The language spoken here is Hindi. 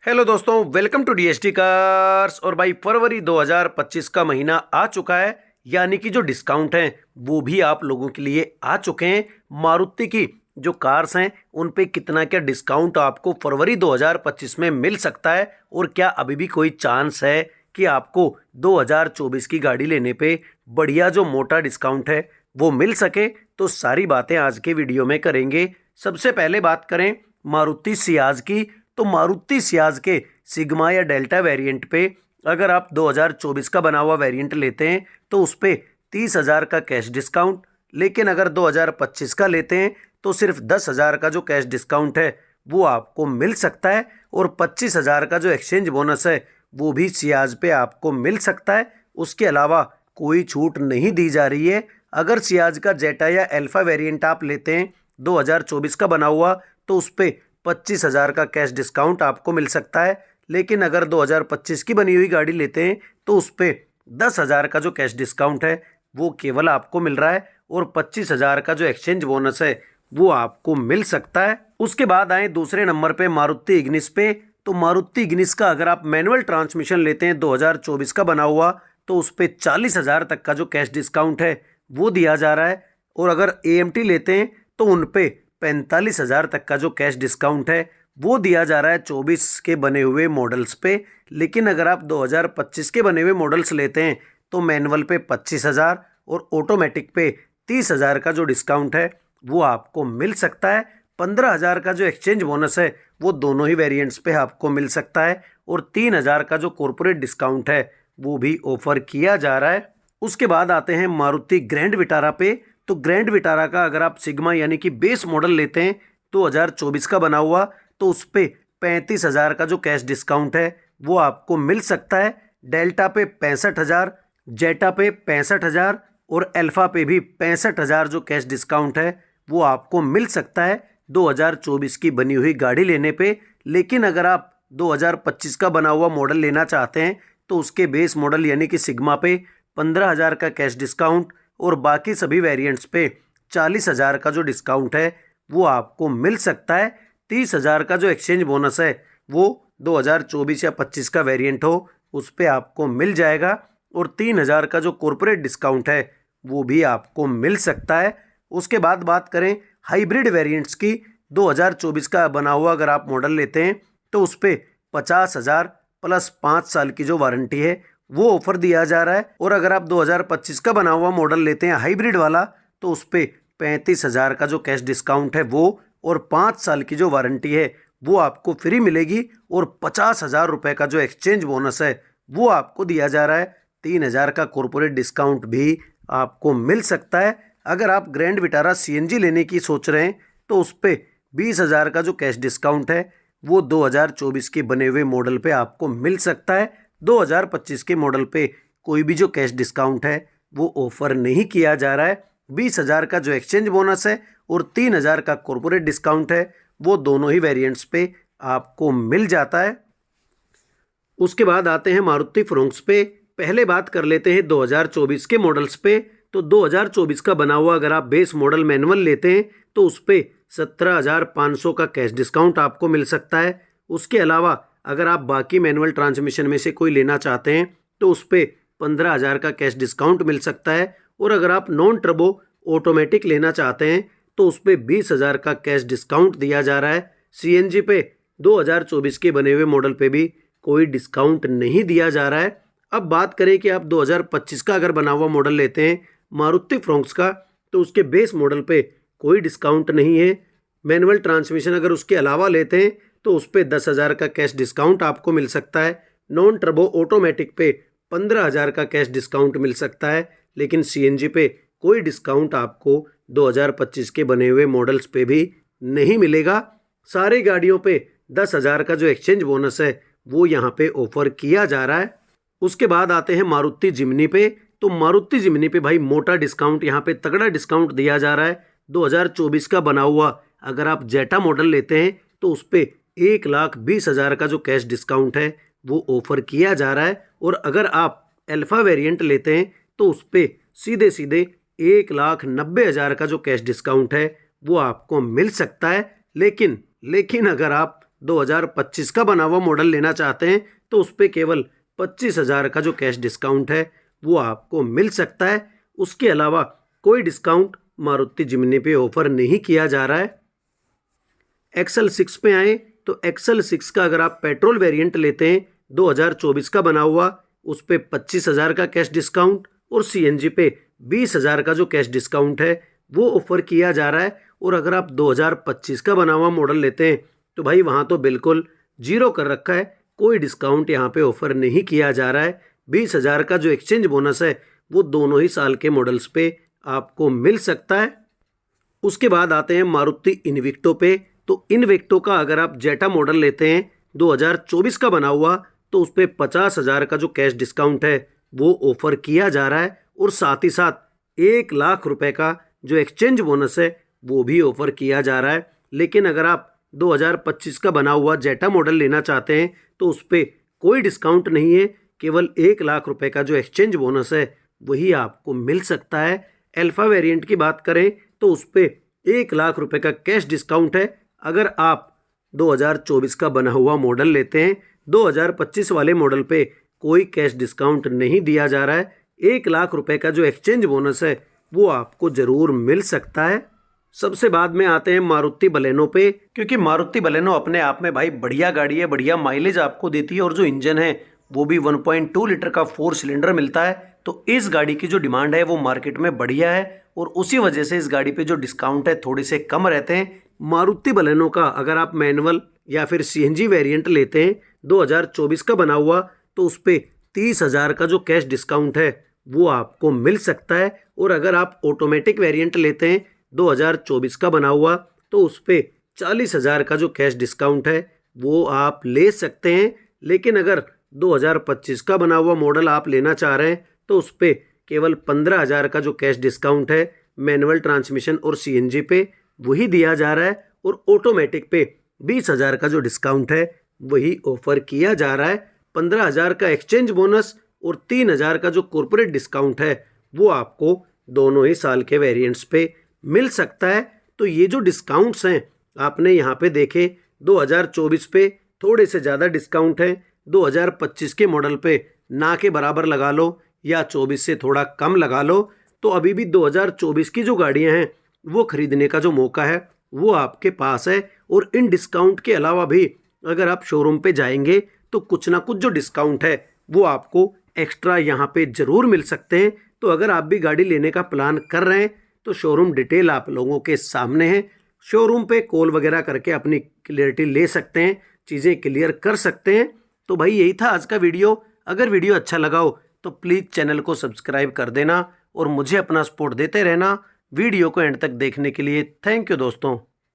हेलो दोस्तों, वेलकम टू डीएसटी कार्स। और भाई फरवरी 2025 का महीना आ चुका है, यानी कि जो डिस्काउंट हैं वो भी आप लोगों के लिए आ चुके हैं। मारुति की जो कार्स हैं उन पे कितना क्या डिस्काउंट आपको फरवरी 2025 में मिल सकता है, और क्या अभी भी कोई चांस है कि आपको 2024 की गाड़ी लेने पे बढ़िया जो मोटा डिस्काउंट है वो मिल सके। तो सारी बातें आज के वीडियो में करेंगे। सबसे पहले बात करें मारुति सियाज की, तो मारुति सियाज के सिग्मा या डेल्टा वेरिएंट पे अगर आप 2024 का बना हुआ वेरिएंट लेते हैं तो उस पे 30,000 का कैश डिस्काउंट, लेकिन अगर 2025 का लेते हैं तो सिर्फ 10,000 का जो कैश डिस्काउंट है वो आपको मिल सकता है, और 25,000 का जो एक्सचेंज बोनस है वो भी सियाज पे आपको मिल सकता है। उसके अलावा कोई छूट नहीं दी जा रही है। अगर सियाज का जेटा या अल्फा वेरिएंट आप लेते हैं 2024 का बना हुआ तो उस पे 25,000 का कैश डिस्काउंट आपको मिल सकता है, लेकिन अगर 2025 की बनी हुई गाड़ी लेते हैं तो उस पे 10,000 का जो कैश डिस्काउंट है वो केवल आपको मिल रहा है, और 25,000 का जो एक्सचेंज बोनस है वो आपको मिल सकता है। उसके बाद आए दूसरे नंबर पे मारुति इग्निस पे, तो मारुति इग्निस का अगर आप मैनुअल ट्रांसमिशन लेते हैं 2024 का बना हुआ तो उस पे 40,000 तक का जो कैश डिस्काउंट है वो दिया जा रहा है, और अगर एएमटी लेते हैं तो उन पे 45,000 तक का जो कैश डिस्काउंट है वो दिया जा रहा है 24 के बने हुए मॉडल्स पे। लेकिन अगर आप 2025 के बने हुए मॉडल्स लेते हैं तो मैनुअल पे 25,000 और ऑटोमेटिक पे 30,000 का जो डिस्काउंट है वो आपको मिल सकता है। 15,000 का जो एक्सचेंज बोनस है वो दोनों ही वेरिएंट्स पे आपको मिल सकता है, और 3,000 का जो कॉर्पोरेट डिस्काउंट है वो भी ऑफर किया जा रहा है। उसके बाद आते हैं मारुति ग्रैंड विटारा पे, तो ग्रैंड विटारा का अगर आप सिग्मा यानी कि बेस मॉडल लेते हैं 2024 का बना हुआ तो उस पे 35,000 का जो कैश डिस्काउंट है वो आपको मिल सकता है। डेल्टा पे 65,000, जेटा पे 65,000 और अल्फा पे भी 65,000 जो कैश डिस्काउंट है वो आपको मिल सकता है 2024 की बनी हुई गाड़ी लेने पे। लेकिन अगर आप 2025 का बना हुआ मॉडल लेना चाहते हैं तो उसके बेस मॉडल यानी कि सिग्मा पे 15,000 का कैश डिस्काउंट और बाकी सभी वेरिएंट्स पे 40,000 का जो डिस्काउंट है वो आपको मिल सकता है। 30,000 का जो एक्सचेंज बोनस है वो 2024 या 25 का वेरिएंट हो उस पे आपको मिल जाएगा, और 3,000 का जो कॉर्पोरेट डिस्काउंट है वो भी आपको मिल सकता है। उसके बाद बात करें हाइब्रिड वेरिएंट्स की, 2024 का बना हुआ अगर आप मॉडल लेते हैं तो उस पर 50,000 प्लस 5 साल की जो वारंटी है वो ऑफर दिया जा रहा है, और अगर आप 2025 का बना हुआ मॉडल लेते हैं हाइब्रिड वाला तो उस पर 35,000 का जो कैश डिस्काउंट है वो और 5 साल की जो वारंटी है वो आपको फ्री मिलेगी, और 50,000 रुपये का जो एक्सचेंज बोनस है वो आपको दिया जा रहा है। 3,000 का कॉर्पोरेट डिस्काउंट भी आपको मिल सकता है। अगर आप ग्रैंड विटारा सीएनजी लेने की सोच रहे हैं तो उस पर 20,000 का जो कैश डिस्काउंट है वो 2024 के बने हुए मॉडल पे आपको मिल सकता है। 2025 के मॉडल पे कोई भी जो कैश डिस्काउंट है वो ऑफर नहीं किया जा रहा है। 20,000 का जो एक्सचेंज बोनस है और 3,000 का कॉर्पोरेट डिस्काउंट है वो दोनों ही वेरिएंट्स पे आपको मिल जाता है। उसके बाद आते हैं मारुति फ्रोंक्स पे। पहले बात कर लेते हैं 2024 के मॉडल्स पे, तो 2024 का बना हुआ अगर आप बेस मॉडल मैनुअल लेते हैं तो उस पर 17,500 का कैश डिस्काउंट आपको मिल सकता है। उसके अलावा अगर आप बाकी मैनुअल ट्रांसमिशन में से कोई लेना चाहते हैं तो उस पर 15,000 का कैश डिस्काउंट मिल सकता है, और अगर आप नॉन टर्बो ऑटोमेटिक लेना चाहते हैं तो उस पर 20,000 का कैश डिस्काउंट दिया जा रहा है। सीएनजी पे 2024 के बने हुए मॉडल पे भी कोई डिस्काउंट नहीं दिया जा रहा है। अब बात करें कि आप 2025 का अगर बना हुआ मॉडल लेते हैं मारुति फ्रोंक्स का तो उसके बेस मॉडल पे कोई डिस्काउंट नहीं है। मैनुअल ट्रांसमिशन अगर उसके अलावा लेते हैं तो उस पर 10,000 का कैश डिस्काउंट आपको मिल सकता है। नॉन टर्बो ऑटोमेटिक पे 15,000 का कैश डिस्काउंट मिल सकता है, लेकिन सीएनजी पे कोई डिस्काउंट आपको 2025 के बने हुए मॉडल्स पे भी नहीं मिलेगा। सारी गाड़ियों पे 10,000 का जो एक्सचेंज बोनस है वो यहाँ पे ऑफर किया जा रहा है। उसके बाद आते हैं मारुति जिम्नी पे, तो मारुति जिम्नी पे भाई मोटा डिस्काउंट, यहाँ पे तगड़ा डिस्काउंट दिया जा रहा है। 2024 का बना हुआ अगर आप जेटा मॉडल लेते हैं तो उस पर 1,20,000 का जो कैश डिस्काउंट है वो ऑफर किया जा रहा है, और अगर आप अल्फा वेरिएंट लेते हैं तो उस पर सीधे सीधे 1,90,000 का जो कैश डिस्काउंट है वो आपको मिल सकता है। लेकिन अगर आप 2025 का बना हुआ मॉडल लेना चाहते हैं तो उस पर केवल 25,000 का जो कैश डिस्काउंट है वो आपको मिल सकता है। उसके अलावा कोई डिस्काउंट मारुति जिम्नी पे ऑफर नहीं किया जा रहा है। एक्सल 6 पे आए तो एक्सल 6 का अगर आप पेट्रोल वेरिएंट लेते हैं 2024 का बना हुआ, उस पे 25,000 का कैश डिस्काउंट और सीएनजी पे 20,000 का जो कैश डिस्काउंट है वो ऑफर किया जा रहा है। और अगर आप 2025 का बना हुआ मॉडल लेते हैं तो भाई वहाँ तो बिल्कुल जीरो कर रखा है, कोई डिस्काउंट यहाँ पे ऑफर नहीं किया जा रहा है। 20,000 का जो एक्सचेंज बोनस है वो दोनों ही साल के मॉडल्स पे आपको मिल सकता है। उसके बाद आते हैं मारुति इन्विक्टो पे। तो इन्विक्टो का अगर आप जेटा मॉडल लेते हैं 2024 का बना हुआ तो उस पर 50,000 का जो कैश डिस्काउंट है वो ऑफर किया जा रहा है और साथ ही साथ 1 लाख रुपए का जो एक्सचेंज बोनस है वो भी ऑफर किया जा रहा है। लेकिन अगर आप 2025 का बना हुआ जेटा मॉडल लेना चाहते हैं तो उस पर कोई डिस्काउंट नहीं है, केवल 1 लाख रुपए का जो एक्सचेंज बोनस है वही आपको मिल सकता है। अल्फा वेरिएंट की बात करें तो उस पर 1 लाख रुपए का कैश डिस्काउंट है अगर आप 2024 का बना हुआ मॉडल लेते हैं। 2025 वाले मॉडल पे कोई कैश डिस्काउंट नहीं दिया जा रहा है। 1 लाख रुपए का जो एक्सचेंज बोनस है वो आपको ज़रूर मिल सकता है। सबसे बाद में आते हैं मारुति बलेनो पे, क्योंकि मारुति बलेनो अपने आप में भाई बढ़िया गाड़ी है, बढ़िया माइलेज आपको देती है और जो इंजन है वो भी 1.2 लीटर का 4 सिलेंडर मिलता है। तो इस गाड़ी की जो डिमांड है वो मार्केट में बढ़िया है और उसी वजह से इस गाड़ी पे जो डिस्काउंट है थोड़े से कम रहते हैं। मारुति बलेनो का अगर आप मैनुअल या फिर सीएनजी वेरिएंट लेते हैं 2024 का बना हुआ तो उस पर 30,000 का जो कैश डिस्काउंट है वो आपको मिल सकता है। और अगर आप ऑटोमेटिक वेरिएंट लेते हैं 2024 का बना हुआ तो उस पर 40,000 का जो कैश डिस्काउंट है वो आप ले सकते हैं। लेकिन अगर 2025 का बना हुआ मॉडल आप लेना चाह रहे हैं तो उस पर केवल 15,000 का जो कैश डिस्काउंट है मैनुअल ट्रांसमिशन और सीएनजी पे वही दिया जा रहा है और ऑटोमेटिक पे 20,000 का जो डिस्काउंट है वही ऑफर किया जा रहा है। 15,000 का एक्सचेंज बोनस और 3,000 का जो कॉर्पोरेट डिस्काउंट है वो आपको दोनों ही साल के वेरिएंट्स पे मिल सकता है। तो ये जो डिस्काउंट्स हैं आपने यहाँ पे देखे, 2024 पे थोड़े से ज़्यादा डिस्काउंट है, 2025 के मॉडल पे ना के बराबर लगा लो या 24 से थोड़ा कम लगा लो। तो अभी भी 2024 की जो गाड़ियाँ हैं वो खरीदने का जो मौका है वो आपके पास है। और इन डिस्काउंट के अलावा भी अगर आप शोरूम पे जाएंगे तो कुछ ना कुछ जो डिस्काउंट है वो आपको एक्स्ट्रा यहाँ पे ज़रूर मिल सकते हैं। तो अगर आप भी गाड़ी लेने का प्लान कर रहे हैं तो शोरूम डिटेल आप लोगों के सामने है, शोरूम पे कॉल वगैरह करके अपनी क्लियरिटी ले सकते हैं, चीज़ें क्लियर कर सकते हैं। तो भाई यही था आज का वीडियो। अगर वीडियो अच्छा लगा हो तो प्लीज़ चैनल को सब्सक्राइब कर देना और मुझे अपना सपोर्ट देते रहना। वीडियो को एंड तक देखने के लिए थैंक यू दोस्तों।